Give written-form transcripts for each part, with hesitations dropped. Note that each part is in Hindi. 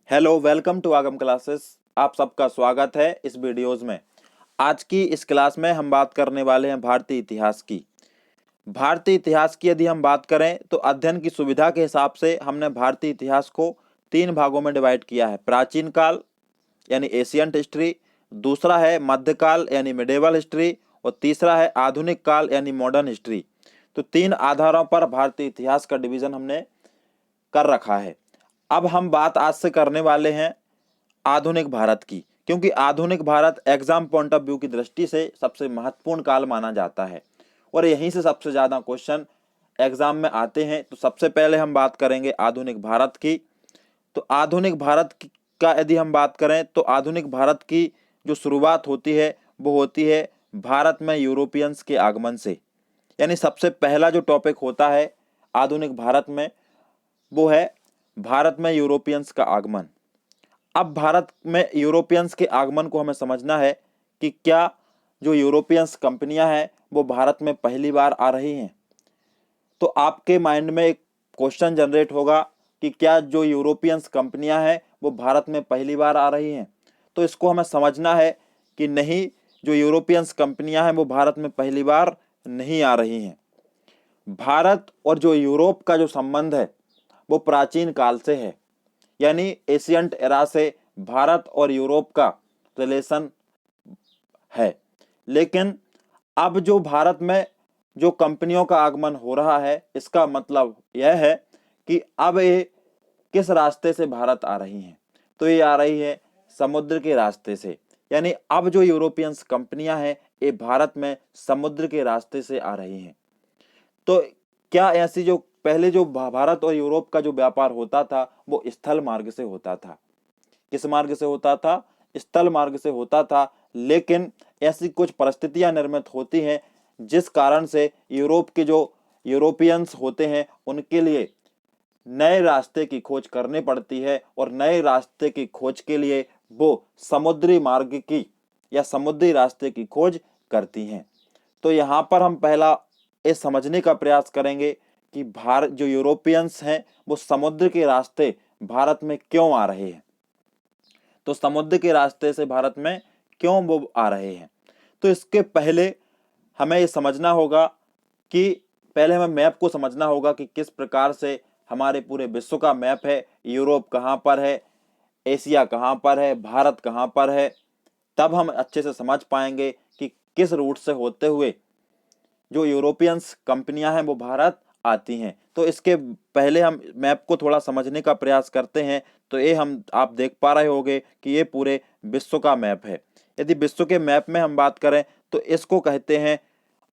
हेलो, वेलकम टू आगम क्लासेस। आप सबका स्वागत है इस वीडियोस में। आज की इस क्लास में हम बात करने वाले हैं भारतीय इतिहास की। भारतीय इतिहास की यदि हम बात करें तो अध्ययन की सुविधा के हिसाब से हमने भारतीय इतिहास को तीन भागों में डिवाइड किया है। प्राचीन काल यानी एशियंट हिस्ट्री, दूसरा है मध्यकाल यानी मिडेवल हिस्ट्री, और तीसरा है आधुनिक काल यानी मॉडर्न हिस्ट्री। तो तीन आधारों पर भारतीय इतिहास का डिवीजन हमने कर रखा है। अब हम बात आज से करने वाले हैं आधुनिक भारत की, क्योंकि आधुनिक Bharat exam point of view की दृष्टि से सबसे महत्वपूर्ण काल माना जाता है और यहीं से सबसे ज्यादा क्वेश्चन एग्जाम में आते हैं। तो सबसे पहले हम बात करेंगे आधुनिक भारत की। तो आधुनिक का यदि हम बात करें तो आधुनिक भारत की जो शुरुआत होती है वो होती है भारत में यूरोपियंस के आगमन से। यानी सबसे पहला जो टॉपिक होता है आधुनिक भारत में वो है भारत में यूरोपियंस का आगमन। अब भारत में यूरोपियंस के आगमन को हमें समझना है कि क्या जो यूरोपियंस कंपनियां हैं वो भारत में पहली बार आ रही हैं। तो आपके माइंड में एक क्वेश्चन जनरेट होगा कि क्या जो यूरोपियंस कंपनियां हैं वो भारत में पहली बार आ रही हैं। तो इसको हमें समझना है कि नहीं, जो यूरोपियंस कंपनियां हैं वो भारत में पहली बार नहीं आ रही हैं। भारत और जो यूरोप का जो संबंध है वो प्राचीन काल से है, यानी एशियंट एरा से भारत और यूरोप का रिलेशन है। लेकिन अब जो भारत में जो कंपनियों का आगमन हो रहा है इसका मतलब यह है कि अब ये किस रास्ते से भारत आ रही हैं। तो ये आ रही है समुद्र के रास्ते से। यानी अब जो यूरोपियंस कंपनियां हैं ये भारत में समुद्र के रास्ते से आ रही हैं। तो क्या ऐसी जो पहले जो भारत और यूरोप का जो व्यापार होता था वो स्थल मार्ग से होता था। किस मार्ग से होता था? स्थल मार्ग से होता था। लेकिन ऐसी कुछ परिस्थितियां निर्मित होती हैं जिस कारण से यूरोप के जो यूरोपियंस होते हैं उनके लिए नए रास्ते की खोज करनी पड़ती है और नए रास्ते की खोज के लिए वो समुद्री मार्ग की या समुद्री रास्ते की खोज करती हैं। तो यहाँ पर हम पहला ये समझने का प्रयास करेंगे कि भारत जो यूरोपियंस हैं वो समुद्र के रास्ते भारत में क्यों आ रहे हैं। तो समुद्र के रास्ते से भारत में क्यों वो आ रहे हैं। तो इसके पहले हमें ये समझना होगा कि पहले हमें मैप को समझना होगा कि किस प्रकार से हमारे पूरे विश्व का मैप है। यूरोप कहाँ पर है, एशिया कहाँ पर है, भारत कहाँ पर है। तब हम अच्छे से समझ पाएंगे कि किस रूट से होते हुए जो यूरोपियंस कंपनियां हैं वो भारत आती हैं। तो इसके पहले हम मैप को थोड़ा समझने का प्रयास करते हैं। तो ये हम आप देख पा रहे होंगे कि ये पूरे विश्व का मैप है। यदि विश्व के मैप में हम बात करें तो इसको कहते हैं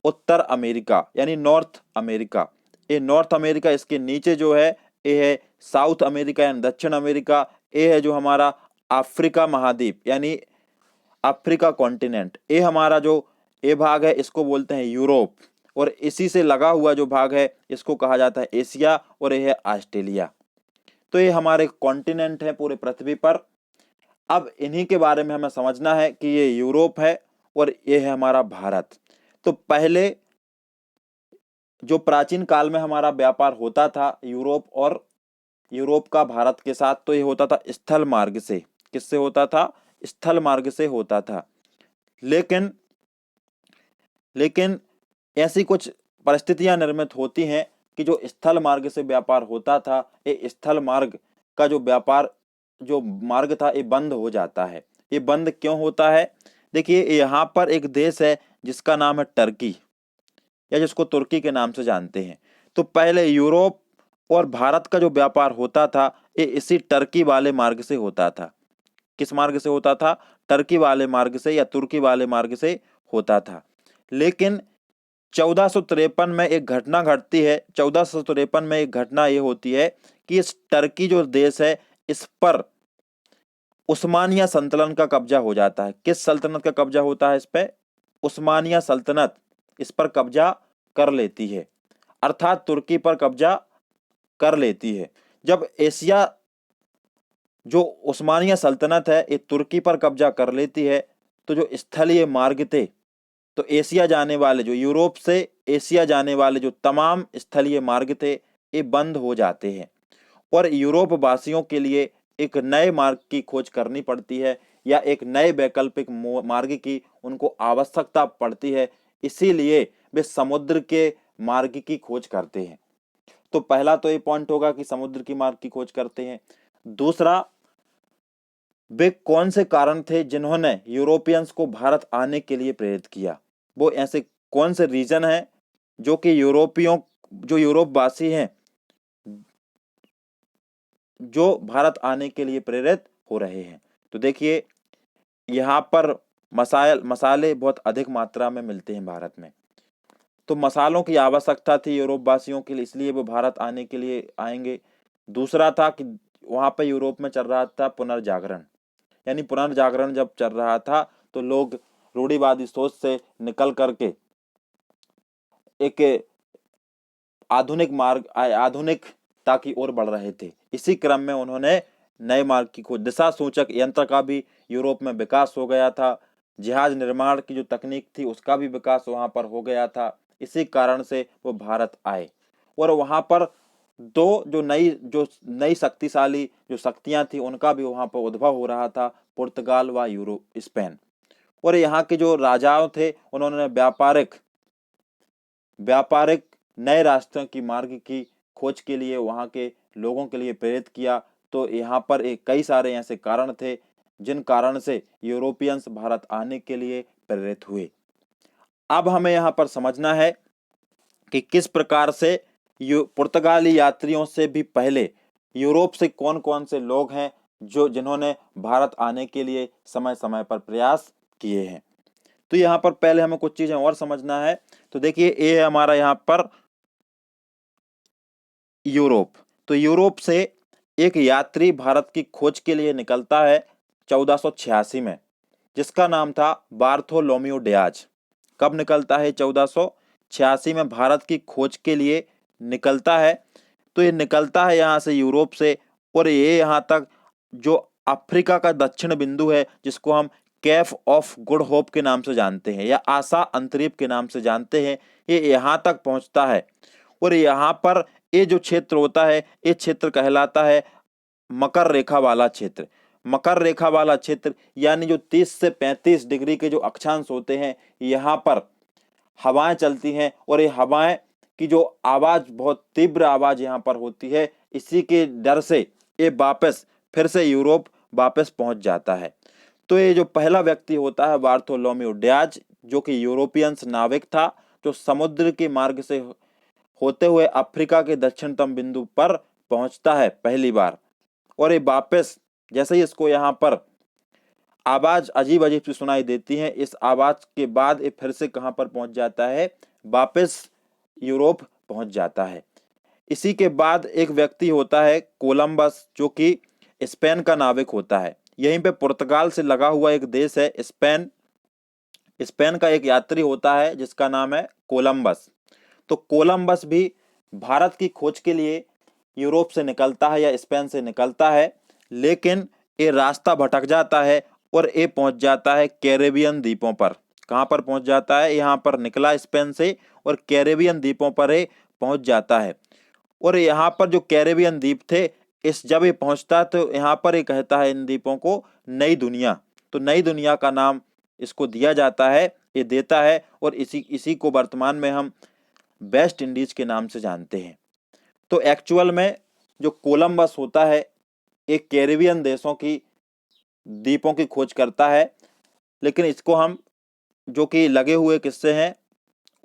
उत्तर अमेरिका यानी नॉर्थ अमेरिका। ये नॉर्थ अमेरिका, इसके नीचे जो है ये है साउथ अमेरिका यानी दक्षिण अमेरिका। ये है जो हमारा अफ्रीका महाद्वीप यानी अफ्रीका कॉन्टिनेंट। ये हमारा जो ये भाग है इसको बोलते हैं यूरोप, और इसी से लगा हुआ जो भाग है इसको कहा जाता है एशिया, और ये है ऑस्ट्रेलिया। तो ये हमारे कॉन्टिनेंट है पूरे पृथ्वी पर। अब इन्हीं के बारे में हमें समझना है कि ये यूरोप है और ये है हमारा भारत। तो पहले जो प्राचीन काल में हमारा व्यापार होता था यूरोप का भारत के साथ, तो ये होता था स्थल मार्ग से। किससे होता था? स्थल मार्ग से होता था। लेकिन लेकिन ऐसी कुछ परिस्थितियां निर्मित होती हैं कि जो स्थल मार्ग से व्यापार होता था ये स्थल मार्ग का जो व्यापार जो मार्ग था ये बंद हो जाता है। ये बंद क्यों होता है? देखिए, यहाँ पर एक देश है जिसका नाम है टर्की, या जिसको तुर्की के नाम से जानते हैं। तो पहले यूरोप और भारत का जो व्यापार होता था ये इसी टर्की वाले मार्ग से होता था। किस मार्ग से होता था? टर्की वाले मार्ग से या तुर्की वाले मार्ग से होता था। लेकिन 1453 में एक घटना घटती है। 1453 में एक घटना ये होती है कि इस टर्की जो देश है इस पर उस्मानिया सल्तनत का कब्जा हो जाता है। किस सल्तनत का कब्जा होता है इस पे? उस्मानिया सल्तनत इस पर कब्जा कर लेती है, अर्थात तुर्की पर कब्जा कर लेती है। जब एशिया जो उस्मानिया सल्तनत है ये तुर्की पर कब्जा कर लेती है तो जो स्थलीय मार्ग थे, तो एशिया जाने वाले जो यूरोप से एशिया जाने वाले जो तमाम स्थलीय मार्ग थे ये बंद हो जाते हैं और यूरोप वासियों के लिए एक नए मार्ग की खोज करनी पड़ती है या एक नए वैकल्पिक मार्ग की उनको आवश्यकता पड़ती है, इसीलिए वे समुद्र के मार्ग की खोज करते हैं। तो पहला तो ये पॉइंट होगा कि समुद्र की मार्ग की खोज करते हैं। दूसरा, वे कौन से कारण थे जिन्होंने यूरोपियंस को भारत आने के लिए प्रेरित किया? वो ऐसे कौन से रीजन हैं जो कि जो यूरोपवासी हैं जो भारत आने के लिए प्रेरित हो रहे हैं? तो देखिए, यहाँ पर मसाले बहुत अधिक मात्रा में मिलते हैं भारत में, तो मसालों की आवश्यकता थी यूरोप वासियों के लिए, इसलिए वो भारत आने के लिए आएंगे। दूसरा था कि वहां पर यूरोप में चल रहा था पुनर्जागरण, यानी पुनर्जागरण जब चल रहा था तो लोग रूढ़िवादी सोच से निकल करके एक आधुनिकता की ओर बढ़ रहे थे। इसी क्रम में उन्होंने नए मार्ग की खोज, दिशा सूचक यंत्र का भी यूरोप में विकास हो गया था, जहाज निर्माण की जो तकनीक थी उसका भी विकास वहां पर हो गया था। इसी कारण से वो भारत आए और वहां पर जो नई शक्तिशाली जो शक्तियां थी उनका भी वहां पर उद्भव हो रहा था, पुर्तगाल व यूरोप स्पेन। और यहाँ के जो राजाओं थे उन्होंने व्यापारिक नए रास्तों की मार्ग की खोज के लिए वहां के लोगों के लिए प्रेरित किया। तो यहाँ पर कई सारे ऐसे कारण थे जिन कारण से यूरोपियंस भारत आने के लिए प्रेरित हुए। अब हमें यहाँ पर समझना है कि किस प्रकार से पुर्तगाली यात्रियों से भी पहले यूरोप से कौन कौन से लोग हैं जिन्होंने भारत आने के लिए समय समय पर प्रयास किए हैं। तो यहाँ पर पहले हमें कुछ चीजें और समझना है। तो देखिए, ये है हमारा यहाँ पर यूरोप। तो यूरोप से एक यात्री भारत की खोज के लिए निकलता है 1486 में, जिसका नाम था बार्थोलोम्यू डियाज। कब निकलता है? 1486 में भारत की खोज के लिए निकलता है। तो ये निकलता है यहाँ से यूरोप से, और ये यहाँ तक जो अफ्रीका का दक्षिण बिंदु है जिसको हम कैप ऑफ गुड होप के नाम से जानते हैं या आशा अंतरीप के नाम से जानते हैं, ये यहाँ तक पहुंचता है। और यहाँ पर ये जो क्षेत्र होता है, ये क्षेत्र कहलाता है मकर रेखा वाला क्षेत्र। मकर रेखा वाला क्षेत्र यानी जो 30 से 35 डिग्री के जो अक्षांश होते हैं, यहाँ पर हवाएं चलती हैं और ये हवाएं की जो आवाज, बहुत तीव्र आवाज यहाँ पर होती है। इसी के डर से ये वापस फिर से यूरोप वापस पहुंच जाता है। तो ये जो पहला व्यक्ति होता है बार्थोलोम्यू डियाज, जो कि यूरोपियंस नाविक था, जो समुद्र के मार्ग से होते हुए अफ्रीका के दक्षिणतम बिंदु पर पहुंचता है पहली बार। और ये वापस जैसे ही इसको यहाँ पर आवाज अजीब अजीब सी सुनाई देती है, इस आवाज के बाद ये फिर से कहां पर पहुंच जाता है? वापस यूरोप पहुंच जाता है। इसी के बाद एक व्यक्ति होता है कोलंबस, जो कि स्पेन का नाविक होता है। यहीं पे पुर्तगाल से लगा हुआ एक देश है स्पेन। स्पेन का एक यात्री होता है जिसका नाम है कोलंबस। तो कोलंबस भी भारत की खोज के लिए यूरोप से निकलता है या स्पेन से निकलता है, लेकिन ये रास्ता भटक जाता है और ये पहुंच जाता है कैरेबियन द्वीपों पर। कहां पर पहुंच जाता है? यहाँ पर निकला स्पेन से और कैरेबियन द्वीपों पर ये पहुंच जाता है। और यहाँ पर जो कैरेबियन द्वीप थे, जब ये पहुंचता है तो यहाँ पर ये कहता है इन द्वीपों को नई दुनिया। तो नई दुनिया का नाम इसको दिया जाता है, ये देता है, और इसी को वर्तमान में हम वेस्ट इंडीज के नाम से जानते हैं। तो एक्चुअल में जो कोलंबस होता है एक कैरेबियन देशों की द्वीपों की खोज करता है, लेकिन इसको हम, जो कि लगे हुए किससे हैं?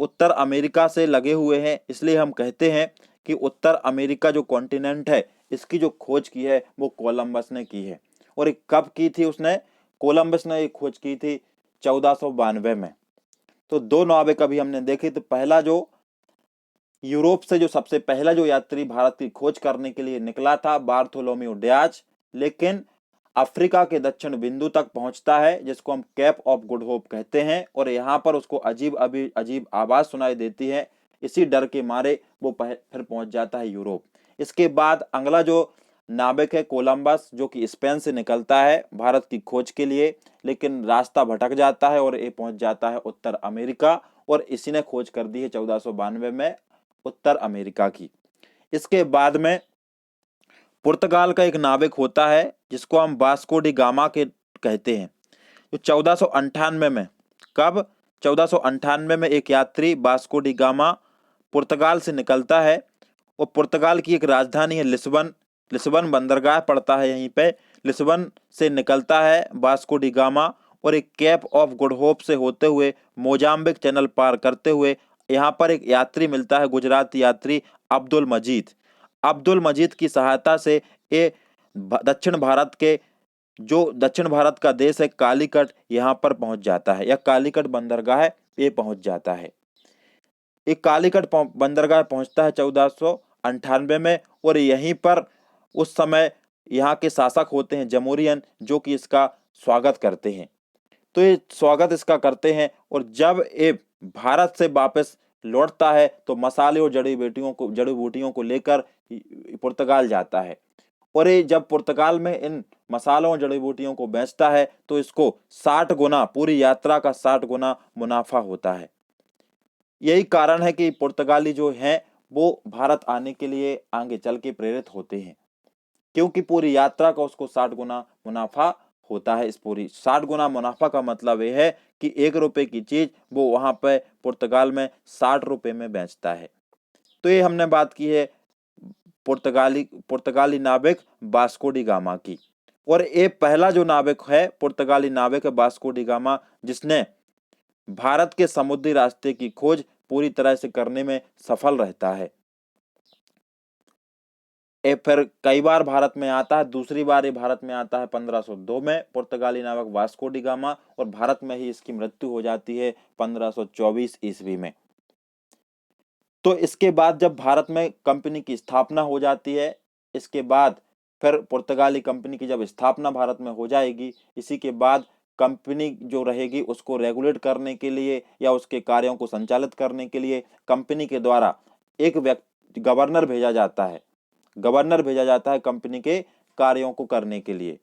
उत्तर अमेरिका से लगे हुए हैं, इसलिए हम कहते हैं कि उत्तर अमेरिका जो कॉन्टिनेंट है इसकी जो खोज की है वो कोलंबस ने की है। और कब की थी उसने? कोलंबस ने एक खोज की थी 1492 में। तो दो नाविक अभी हमने देखी। तो पहला जो यूरोप से जो सबसे पहला जो यात्री भारत की खोज करने के लिए निकला था बार्थोलोम्यू डियाज, लेकिन अफ्रीका के दक्षिण बिंदु तक पहुंचता है जिसको हम कैप ऑफ गुड होप कहते हैं, और यहाँ पर उसको अजीब आवाज सुनाई देती है। इसी डर के मारे वो फिर पहुंच जाता है यूरोप। इसके बाद अगला जो नाविक है कोलंबस, जो कि स्पेन से निकलता है भारत की खोज के लिए, लेकिन रास्ता भटक जाता है और ये पहुंच जाता है उत्तर अमेरिका, और इसी ने खोज कर दी है 1492 में उत्तर अमेरिका की। इसके बाद में पुर्तगाल का एक नाविक होता है जिसको हम वास्को डी गामा के कहते हैं, जो 1498 में, कब, 1498 में एक यात्री वास्को डी गामा पुर्तगाल से निकलता है और पुर्तगाल की एक राजधानी है लिस्बन, लिस्बन बंदरगाह पड़ता है यहीं पे, लिस्बन से निकलता है वास्को डी गामा और एक केप ऑफ गुड होप से होते हुए मोजाम्बिक चैनल पार करते हुए यहाँ पर एक यात्री मिलता है, गुजराती यात्री अब्दुल मजीद। अब्दुल मजीद की सहायता से ये दक्षिण भारत के, जो दक्षिण भारत का देश है कालीकट, यहाँ पर पहुंच जाता है, या कालीकट बंदरगाह ये पहुंच जाता है। एक कालीकट बंदरगाह पहुंचता है 1498 में और यहीं पर उस समय यहाँ के शासक होते हैं जमूरियन, जो कि इसका स्वागत करते हैं। तो ये स्वागत इसका करते हैं और जब ये भारत से वापस लौटता है तो मसाले और जड़ी बूटियों को लेकर पुर्तगाल जाता है और ये जब पुर्तगाल में इन मसालों और जड़ी बूटियों को बेचता है तो इसको 60 गुना, पूरी यात्रा का 60 गुना मुनाफा होता है। यही कारण है कि पुर्तगाली जो हैं वो भारत आने के लिए आगे चल के प्रेरित होते हैं, क्योंकि पूरी यात्रा का उसको 60 गुना मुनाफा होता है। इस पूरी 60 गुना मुनाफा का मतलब यह है कि 1 रुपए की चीज वो वहां पे पुर्तगाल में 60 रुपए में बेचता है। तो ये हमने बात की है पुर्तगाली नाविक वास्को डी गामा की, और ये पहला जो नाविक है पुर्तगाली नाविक है वास्को डी गामा, जिसने भारत के समुद्री रास्ते की खोज पूरी तरह से करने में सफल रहता है। ये फिर कई बार भारत में आता है, दूसरी बार ये भारत में आता है 1502 में पुर्तगाली नाविक वास्को डी गामा, और भारत में ही इसकी मृत्यु हो जाती है 1524 ईस्वी में। तो इसके बाद जब भारत में कंपनी की स्थापना हो जाती है, इसके बाद फिर पुर्तगाली कंपनी की जब स्थापना भारत में हो जाएगी, इसी के बाद कंपनी जो रहेगी उसको रेगुलेट करने के लिए या उसके कार्यों को संचालित करने के लिए कंपनी के द्वारा एक व्यक्ति गवर्नर भेजा जाता है, गवर्नर भेजा जाता है कंपनी के कार्यों को करने के लिए।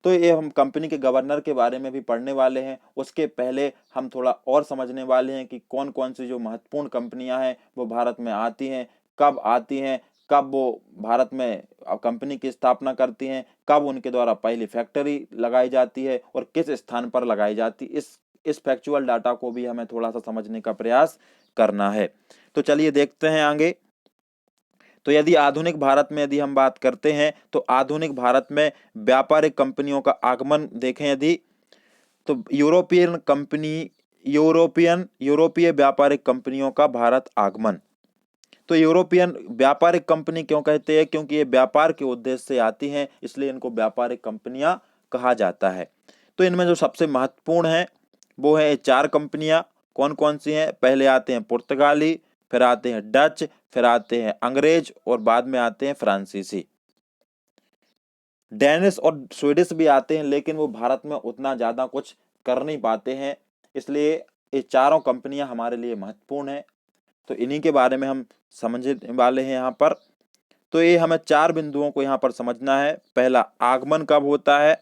तो ये हम कंपनी के गवर्नर के बारे में भी पढ़ने वाले हैं। उसके पहले हम थोड़ा और समझने वाले हैं कि कौन कौन सी जो महत्वपूर्ण कंपनियां हैं वो भारत में आती हैं, कब आती हैं, कब वो भारत में कंपनी की स्थापना करती हैं, कब उनके द्वारा पहली फैक्ट्री लगाई जाती है और किस स्थान पर लगाई जाती। इस फैक्चुअल डाटा को भी हमें थोड़ा सा समझने का प्रयास करना है। तो चलिए देखते हैं आगे। तो यदि आधुनिक भारत में यदि हम बात करते हैं तो आधुनिक भारत में व्यापारिक कंपनियों का आगमन देखें यदि, तो यूरोपीय व्यापारिक कंपनियों का भारत आगमन। तो यूरोपियन व्यापारिक कंपनी क्यों कहते हैं? क्योंकि ये व्यापार के उद्देश्य से आती हैं, इसलिए इनको व्यापारिक कंपनियां कहा जाता है। तो इनमें जो सबसे महत्वपूर्ण है वो है 4 कंपनियां। कौन कौन सी हैं? पहले आते हैं पुर्तगाली, फिर आते हैं डच, फिर आते हैं अंग्रेज और बाद में आते हैं फ्रांसीसी। डेनिश और स्वीडिश भी आते हैं, लेकिन वो भारत में उतना ज्यादा कुछ कर नहीं पाते हैं, इसलिए ये चारों कंपनियां हमारे लिए महत्वपूर्ण है। तो इन्हीं के बारे में हम समझने वाले हैं यहाँ पर। तो ये हमें 4 बिंदुओं को यहाँ पर समझना है। पहला, आगमन कब होता है,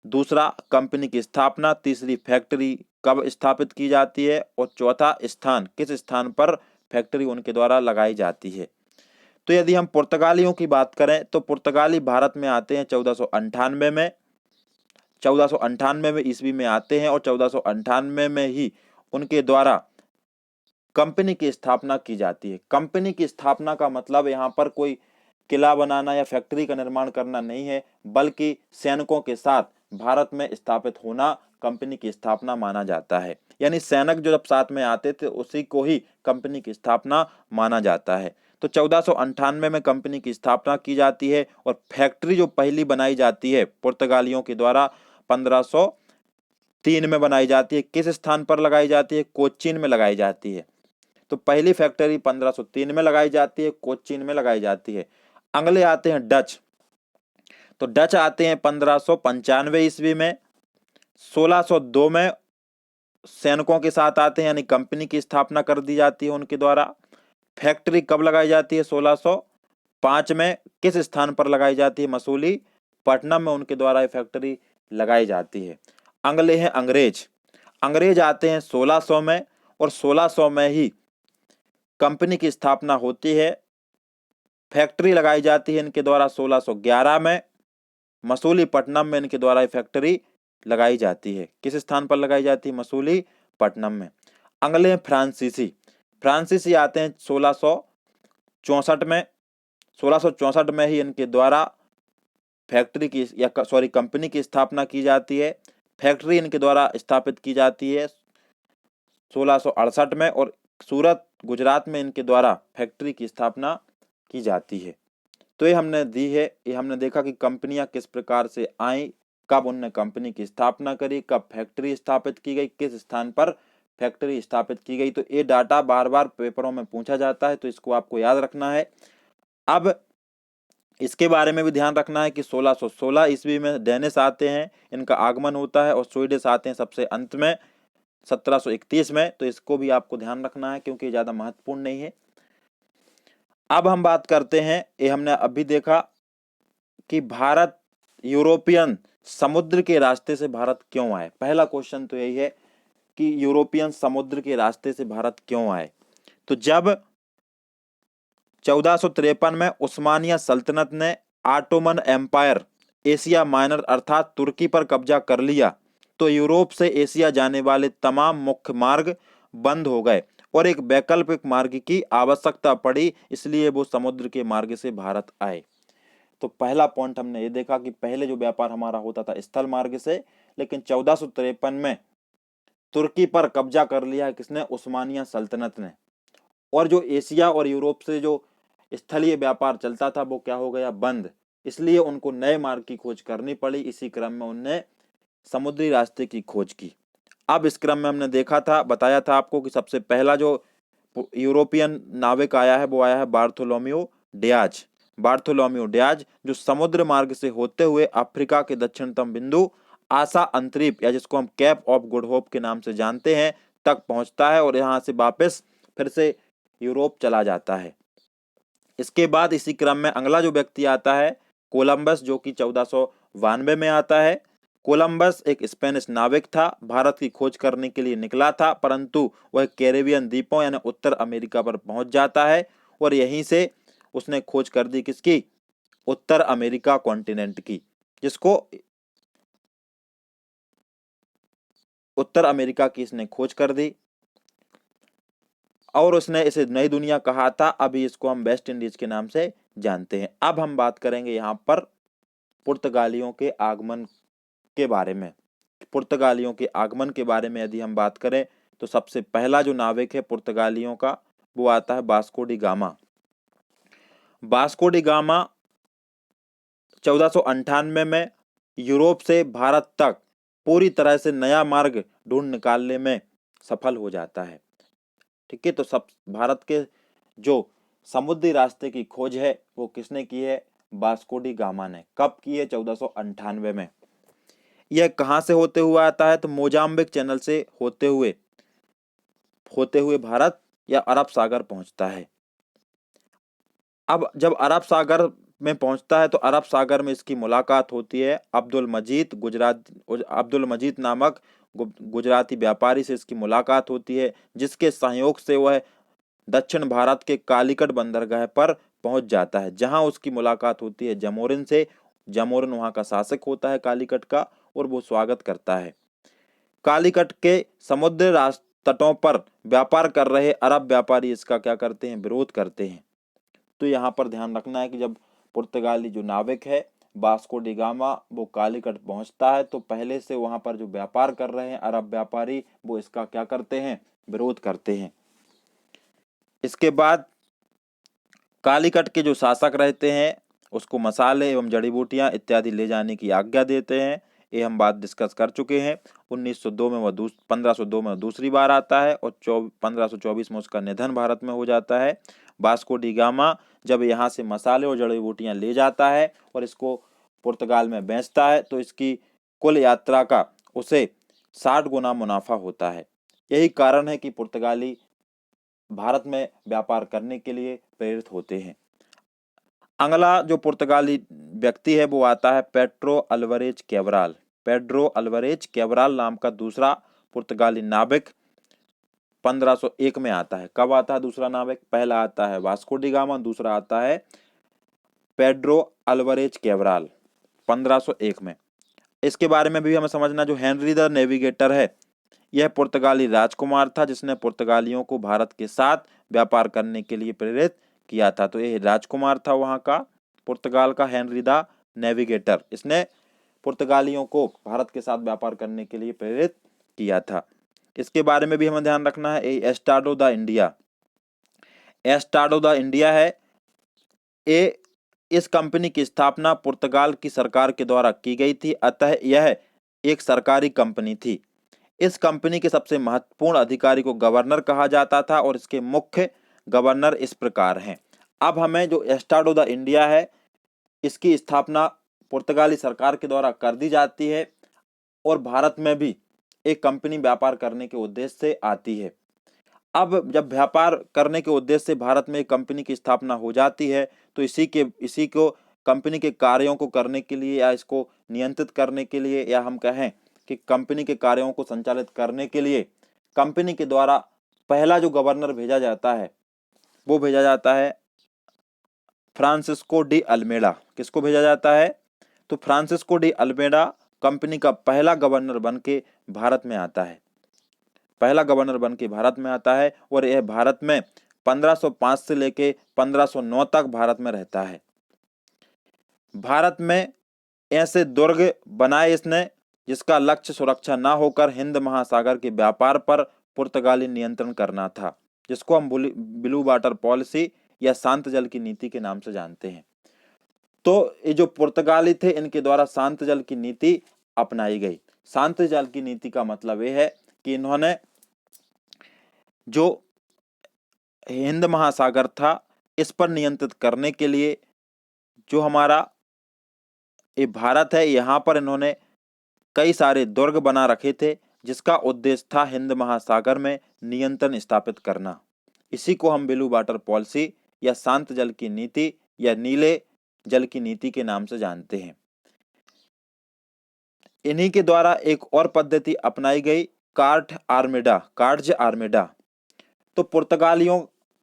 दूसरा कंपनी की स्थापना, तीसरी फैक्ट्री कब स्थापित की जाती है, और चौथा स्थान, किस स्थान पर फैक्ट्री उनके द्वारा लगाई जाती है। तो यदि हम पुर्तगालियों की बात करें तो पुर्तगाली भारत में आते हैं 1498 में, 1498 में ईस्वी में आते हैं और 1498 में ही उनके द्वारा कंपनी की स्थापना की जाती है। कंपनी की स्थापना का मतलब यहाँ पर कोई किला बनाना या फैक्ट्री का निर्माण करना नहीं है, बल्कि सैनिकों के साथ भारत में स्थापित होना कंपनी की स्थापना माना जाता है। यानी सैनिक जो जब साथ में आते थे उसी को ही कंपनी की स्थापना माना जाता है। तो 1498 में कंपनी की स्थापना की जाती है और फैक्ट्री जो पहली बनाई जाती है पुर्तगालियों के द्वारा 1503 में बनाई जाती है। किस स्थान पर लगाई जाती है? कोचीन में लगाई जाती है। तो पहली फैक्ट्री 1503 में लगाई जाती है, कोचीन में लगाई जाती है। अगले आते हैं डच। तो डच आते हैं 1595 ईस्वी में, 1602 में सैनिकों के साथ आते हैं, यानी कंपनी की स्थापना कर दी जाती है उनके द्वारा। फैक्ट्री कब लगाई जाती है? 1605 में। किस स्थान पर लगाई जाती है? मसूली पटना में उनके द्वारा ये फैक्ट्री लगाई जाती है। अगले हैं अंग्रेज। अंग्रेज आते हैं 1600 में और 1600 में ही कंपनी की स्थापना होती है फैक्ट्री लगाई जाती है इनके द्वारा 1611 में। मसूलीपट्टनम में इनके द्वारा फैक्ट्री लगाई जाती है। किस स्थान पर लगाई जाती है? मसूलीपट्टनम में। अगले हैं फ्रांसीसी। फ्रांसीसी आते हैं 1664 में। 1664 में ही इनके द्वारा फैक्ट्री की या सॉरी कंपनी की स्थापना की जाती है। फैक्ट्री इनके द्वारा स्थापित की जाती है 1668 में, और सूरत गुजरात में इनके द्वारा फैक्ट्री की स्थापना की जाती है। तो ये हमने दी है, ये हमने देखा कि कंपनियां किस प्रकार से आई, कब उनने कंपनी की स्थापना करी, कब फैक्ट्री स्थापित की गई, किस स्थान पर फैक्ट्री स्थापित की गई। तो ये डाटा बार बार पेपरों में पूछा जाता है, तो इसको आपको याद रखना है। अब इसके बारे में भी ध्यान रखना है कि 1616 ईस्वी में डेनिश आते हैं, इनका आगमन होता है, और स्वीडिश आते हैं सबसे अंत में 1731 में। तो इसको भी आपको ध्यान रखना है क्योंकि ज्यादा महत्वपूर्ण नहीं है। अब हम बात करते हैं, ये हमने अभी देखा कि भारत यूरोपियन समुद्र के रास्ते से भारत क्यों आए। पहला क्वेश्चन तो यही है कि यूरोपियन समुद्र के रास्ते से भारत क्यों आए। तो जब 1453 में उस्मानिया सल्तनत ने ऑटोमन एम्पायर एशिया माइनर अर्थात तुर्की पर कब्जा कर लिया, तो यूरोप से एशिया जाने वाले तमाम मुख्य मार्ग बंद हो गए और एक वैकल्पिक मार्ग की आवश्यकता पड़ी, इसलिए वो समुद्र के मार्ग से भारत आए। तो पहला पॉइंट हमने ये देखा कि पहले जो व्यापार हमारा होता था स्थल मार्ग से, लेकिन 1453 में तुर्की पर कब्जा कर लिया किसने? उस्मानिया सल्तनत ने। और जो एशिया और यूरोप से जो स्थलीय व्यापार चलता था वो क्या हो गया? बंद। इसलिए उनको नए मार्ग की खोज करनी पड़ी। इसी क्रम में उनने समुद्री रास्ते की खोज की। अब इस क्रम में हमने देखा था, बताया था आपको कि सबसे पहला जो यूरोपियन नाविक आया है वो आया है बार्थोलोम्यू डियाज। बार्थोलोम्यू डियाज जो समुद्र मार्ग से होते हुए अफ्रीका के दक्षिणतम बिंदु आशा अंतरीप या जिसको हम कैप ऑफ गुड होप के नाम से जानते हैं तक पहुंचता है और यहाँ से वापस फिर से यूरोप चला जाता है। इसके बाद इसी क्रम में अगला जो व्यक्ति आता है कोलंबस, जो कि 1492 में आता है। कोलंबस एक स्पेनिश नाविक था, भारत की खोज करने के लिए निकला था, परंतु वह कैरेबियन द्वीपों यानी उत्तर अमेरिका पर पहुंच जाता है और यहीं से उसने खोज कर दी किसकी? उत्तर अमेरिका कॉन्टिनेंट की, जिसको उत्तर अमेरिका की इसने खोज कर दी और उसने इसे नई दुनिया कहा था। अभी इसको हम वेस्ट इंडीज के नाम से जानते हैं। अब हम बात करेंगे यहाँ पर पुर्तगालियों के आगमन के बारे में। पुर्तगालियों के आगमन के बारे में यदि हम बात करें तो सबसे पहला जो नाविक है पुर्तगालियों का वो आता है Vasco D gamma. Vasco D gamma 1498 में यूरोप से भारत तक पूरी तरह से नया मार्ग ढूंढ निकालने में सफल हो जाता है। ठीक है, तो सब भारत के जो समुद्री रास्ते की खोज है वो किसने की है? वास्को डी गामा ने। कब की है? 1498 में। यह कहां से होते हुए आता है? तो मोजाम्बिक चैनल से होते हुए भारत या अरब सागर पहुंचता है। अब जब अरब सागर में पहुंचता है तो अरब सागर में इसकी मुलाकात होती है अब्दुल मजीद नामक गुजराती व्यापारी से इसकी मुलाकात होती है, जिसके सहयोग से वह दक्षिण भारत के कालीकट बंदरगाह पर पहुंच जाता है, जहां उसकी मुलाकात होती है जमोरिन से। जमोरिन वहां का शासक होता है कालीकट का और वो स्वागत करता है। कालीकट के समुद्र तटों पर व्यापार कर रहे अरब व्यापारी इसका क्या करते हैं? विरोध करते हैं। तो यहाँ पर ध्यान रखना है कि जब पुर्तगाली जो नाविक है वास्को डी गामा वो कालीकट पहुंचता है तो पहले से वहां पर जो व्यापार कर रहे हैं अरब व्यापारी वो इसका क्या करते हैं? विरोध करते हैं। इसके बाद कालीकट के जो शासक रहते हैं उसको मसाले एवं जड़ी बूटियां इत्यादि ले जाने की आज्ञा देते हैं। ये हम बात डिस्कस कर चुके हैं। 1902 में वह 1502 में दूसरी बार आता है और 1524 में उसका निधन भारत में हो जाता है। वास्को डी गामा जब यहाँ से मसाले और जड़ी बूटियां ले जाता है और इसको पुर्तगाल में बेचता है तो इसकी कुल यात्रा का उसे 60 गुना मुनाफा होता है। यही कारण है कि पुर्तगाली भारत में व्यापार करने के लिए प्रेरित होते हैं। अगला जो पुर्तगाली व्यक्ति है वो आता है Pedro Alvarez Cabral. Pedro Alvarez Cabral नाम का दूसरा पुर्तगाली नाविक 1501 में आता है। कब आता है दूसरा नाविक? पहला आता है वास्को डी गामा, दूसरा आता है पेड्रो अल्वारेज कैब्राल 1501 में। इसके बारे में भी हमें समझना, जो हेनरी द नेविगेटर है यह पुर्तगाली राजकुमार था जिसने पुर्तगालियों को भारत के साथ व्यापार करने के लिए प्रेरित किया था। तो ये राजकुमार था वहां का, पुर्तगाल का, हेनरी द नेविगेटर। इसने पुर्तगालियों को भारत के साथ व्यापार करने के लिए प्रेरित किया था। इसके बारे में भी हमें ध्यान रखना है। एस्टाडो द इंडिया, एस्टाडो द इंडिया है इस कंपनी की स्थापना पुर्तगाल की सरकार के द्वारा की गई थी, अतः यह एक सरकारी कंपनी थी। इस कंपनी के सबसे महत्वपूर्ण अधिकारी को गवर्नर कहा जाता था और इसके मुख्य गवर्नर इस प्रकार हैं। अब हमें जो एस्टाडो द इंडिया है इसकी स्थापना पुर्तगाली सरकार के द्वारा कर दी जाती है और भारत में भी एक कंपनी व्यापार करने के उद्देश्य से आती है। अब जब व्यापार करने के उद्देश्य से भारत में एक कंपनी की स्थापना हो जाती है तो इसी को कंपनी के कार्यों को करने के लिए या इसको नियंत्रित करने के लिए, या हम कहें कि कंपनी के कार्यों को संचालित करने के लिए कंपनी के द्वारा पहला जो गवर्नर भेजा जाता है वो भेजा जाता है फ्रांसिस्को डी अल्मेडा। किसको भेजा जाता है? तो फ्रांसिस्को डी अल्मेडा कंपनी का पहला गवर्नर बन के भारत में आता है, पहला गवर्नर बन के भारत में आता है और यह भारत में 1505 से लेके 1509 तक भारत में रहता है। भारत में ऐसे दुर्ग बनाए इसने जिसका लक्ष्य सुरक्षा ना होकर हिंद महासागर के व्यापार पर पुर्तगाली नियंत्रण करना था, जिसको हम ब्लू वाटर पॉलिसी या शांत जल की नीति के नाम से जानते हैं। तो ये जो पुर्तगाली थे इनके द्वारा शांत जल की नीति अपनाई गई। शांत जल की नीति का मतलब यह है कि इन्होंने जो हिंद महासागर था इस पर नियंत्रित करने के लिए जो हमारा ये भारत है यहाँ पर इन्होंने कई सारे दुर्ग बना रखे थे जिसका उद्देश्य था हिंद महासागर में नियंत्रण स्थापित करना। इसी को हम ब्लू वाटर पॉलिसी या शांत जल की नीति या नीले जल की नीति के नाम से जानते हैं। इन्हीं के द्वारा एक और पद्धति अपनाई गई, कार्ज आर्मेडा। तो पुर्तगालियों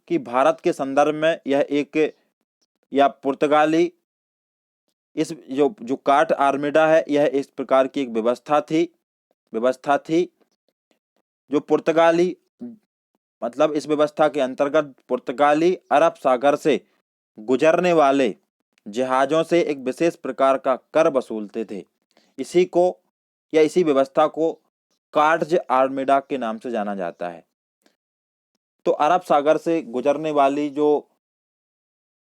की भारत के संदर्भ में यह एक या पुर्तगाली इस जो कार्ट आर्मेडा है यह इस प्रकार की एक व्यवस्था थी जो पुर्तगाली, मतलब इस व्यवस्था के अंतर्गत पुर्तगाली अरब सागर से गुजरने वाले जहाजों से एक विशेष प्रकार का कर वसूलते थे। इसी को या इसी व्यवस्था को कार्ज आर्मेडा के नाम से जाना जाता है। तो अरब सागर से गुजरने वाली जो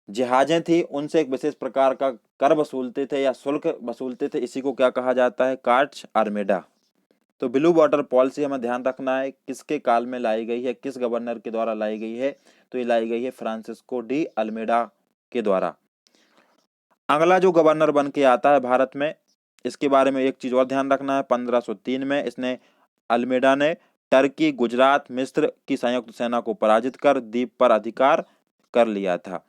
जहाजें थी उनसे एक विशेष प्रकार का कर वसूलते थे या शुल्क वसूलते थे, इसी को क्या कहा जाता है? कार्ज आर्मेडा। तो ब्लू वाटर पॉलिसी हमें ध्यान रखना है किसके काल में लाई गई है, किस गवर्नर के द्वारा लाई गई है? तो ये लाई गई है फ्रांसिस्को डी अल्मेडा के द्वारा। अगला जो गवर्नर बन के आता है भारत में, इसके बारे में एक चीज और ध्यान रखना है। 1503 में इसने अल्मेडा ने टर्की, गुजरात, मिस्र की संयुक्त सेना को पराजित कर द्वीप पर अधिकार कर लिया था।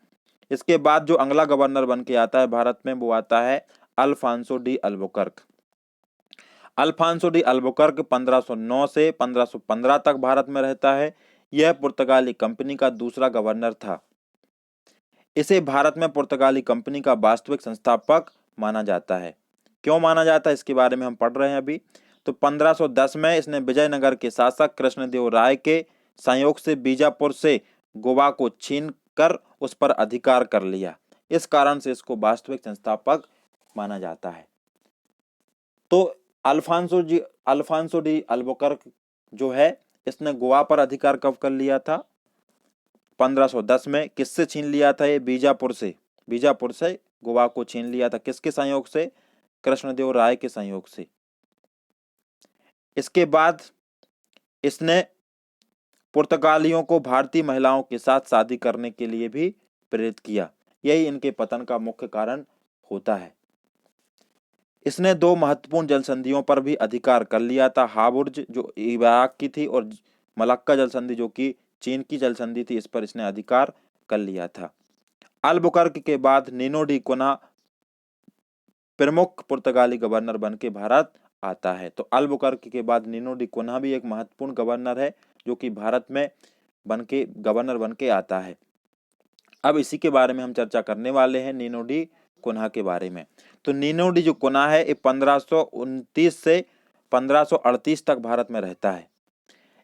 इसके बाद जो अगला गवर्नर बन के आता है भारत में वो आता है Alfonso de Albuquerque. Alfonso de Albuquerque 1509 से 1515 तक भारत में रहता है। यह पुर्तगाली कंपनी का दूसरा गवर्नर था। इसे भारत में पुर्तगाली कंपनी का वास्तविक संस्थापक माना जाता है। क्यों माना जाता है इसके बारे में हम पढ़ रहे हैं अभी। तो 1510 में इसने विजयनगर के शासक कृष्णदेव राय के सहयोग से बीजापुर से गोवा को छीन कर उस पर अधिकार कर लिया। इस कारण से इसको वास्तविक संस्थापक माना जाता है। तो अल्फांसो डी अल्बुकर्क जो है इसने गोवा पर अधिकार कब कर लिया था? 1510 में। किससे छीन लिया था? ये बीजापुर से गोवा को छीन लिया था। किसके संयोग से? कृष्णदेव राय के संयोग से। इसके बाद इसने पुर्तगालियों को भारतीय महिलाओं के साथ शादी करने के लिए भी प्रेरित किया। यही इनके पतन का मुख्य कारण होता है। इसने दो महत्वपूर्ण जल संधियों पर भी अधिकार कर लिया था। हाबुर्ज जो इराक की थी और मलक्का जल संधि जो कि चीन की जल संधि थी, इस पर इसने अधिकार कर लिया था। अल्बुकर्क के बाद नीनो डी कोना प्रमुख पुर्तगाली गवर्नर बन के भारत आता है। तो अल्बुकर्क के बाद नीनो डी कोना भी एक महत्वपूर्ण गवर्नर है जो कि भारत में गवर्नर बन के आता है। अब इसी के बारे में हम चर्चा करने वाले हैं, नीनो डी कुन्हा के बारे में। तो नीनो डी जो कुन्हा है ये 1529 से 1538 तक भारत में रहता है।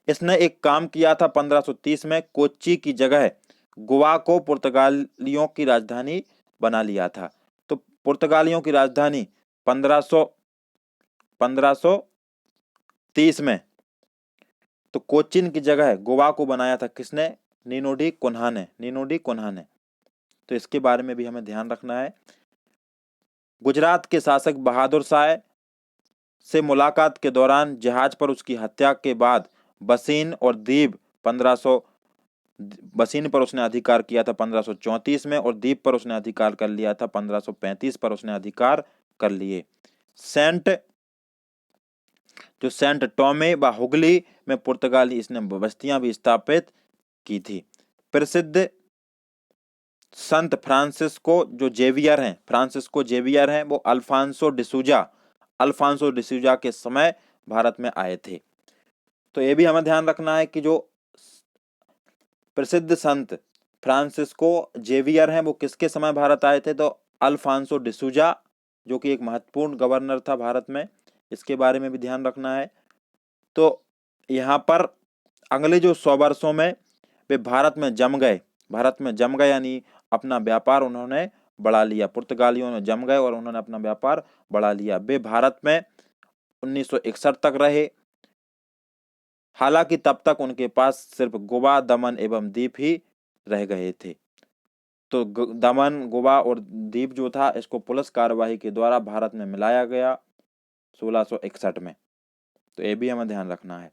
इसने एक काम किया था 1530 में, कोच्चि की जगह गोवा को पुर्तगालियों की राजधानी बना लिया था। तो पुर्तगालियों की राजधानी 1530 में, तो कोचिन की जगह गोवा को बनाया था किसने? नीनो डी कुन्हा ने, नीनो डी कुन्हा ने। तो इसके बारे में भी हमें ध्यान रखना है। गुजरात के शासक बहादुर शाह से मुलाकात के दौरान जहाज पर उसकी हत्या के बाद बसीन और दीव 1500 बसीन पर उसने अधिकार किया था 1534 में, और दीप पर उसने अधिकार कर लिया था 1535 पर उसने अधिकार कर लिए। सेंट टोमे व हुगली में पुर्तगाली इसने बस्तियां भी स्थापित की थी। प्रसिद्ध संत फ्रांसिस्को जेवियर हैं, वो अल्फांसो डिसूजा के समय भारत में आए थे। तो ये भी हमें ध्यान रखना है कि जो प्रसिद्ध संत फ्रांसिस्को जेवियर हैं वो किसके समय भारत आए थे? तो अल्फांसो डिसूजा, जो कि एक महत्वपूर्ण गवर्नर था भारत में, इसके बारे में भी ध्यान रखना है। तो यहाँ पर अगले जो 100 वर्षों में वे भारत में जम गए यानी अपना व्यापार उन्होंने बढ़ा लिया। पुर्तगालियों में जम गए और उन्होंने अपना व्यापार बढ़ा लिया। वे भारत में 1961 तक रहे। हालांकि तब तक उनके पास सिर्फ गोवा, दमन एवं दीप ही रह गए थे। तो दमन, गोवा और दीप जो था इसको पुलिस कार्यवाही के द्वारा भारत में मिलाया गया 1661 में। तो ये भी हमें ध्यान रखना है।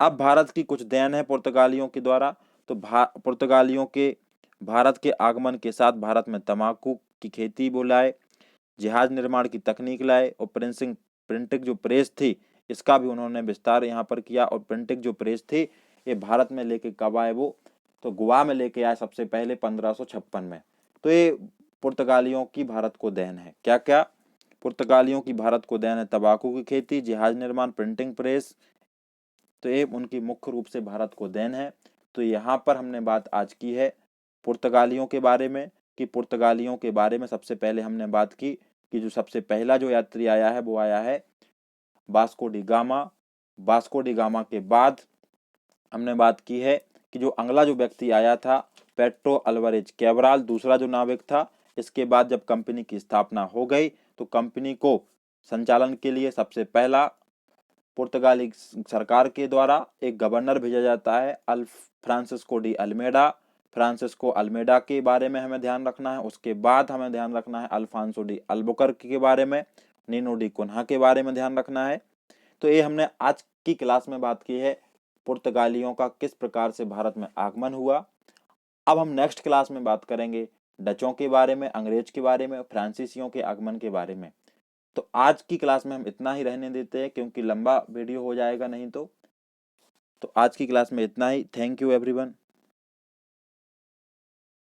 अब भारत की कुछ देन है पुर्तगालियों के द्वारा। तो पुर्तगालियों के भारत के आगमन के साथ भारत में तंबाकू की खेती बुलाए, जहाज निर्माण की तकनीक लाए, और प्रिंटिंग जो प्रेस थी इसका भी उन्होंने विस्तार यहाँ पर किया। और प्रिंटिंग जो प्रेस थी ये भारत में लेके कब आए वो? तो गोवा में लेके आए सबसे पहले 1556 में। तो ये पुर्तगालियों की भारत को देन है। क्या क्या पुर्तगालियों की भारत को देन है? तंबाकू की खेती, जहाज निर्माण, प्रिंटिंग प्रेस। तो ये उनकी मुख्य रूप से भारत को देन है। तो यहाँ पर हमने बात आज की है पुर्तगालियों के बारे में, कि पुर्तगालियों के बारे में सबसे पहले हमने बात की कि जो सबसे पहला जो यात्री आया है वो आया है Vasco D gamma. Vasco D gamma के बाद हमने बात की है कि जो अगला जो व्यक्ति आया था पेट्रो अल्वारेज कैब्राल, दूसरा जो नाविक था। इसके बाद जब कंपनी की स्थापना हो गई तो कंपनी को संचालन के लिए सबसे पहला पुर्तगाली सरकार के द्वारा एक गवर्नर भेजा जाता है Francisco de Almeida. Francisco Almeida के बारे में हमें ध्यान रखना है। उसके बाद हमें ध्यान रखना है अल्फांसो डी अल्बुकर्क के बारे में, नीनो डी कुन्हा के बारे में ध्यान रखना है। तो ये हमने आज की क्लास में बात की है पुर्तगालियों का किस प्रकार से भारत में आगमन हुआ। अब हम नेक्स्ट क्लास में बात करेंगे डचों के बारे में, अंग्रेज के बारे में, फ्रांसीसियों के आगमन के बारे में। तो आज की क्लास में हम इतना ही रहने देते हैं क्योंकि लंबा वीडियो हो जाएगा नहीं तो आज की क्लास में इतना ही। Thank you everyone.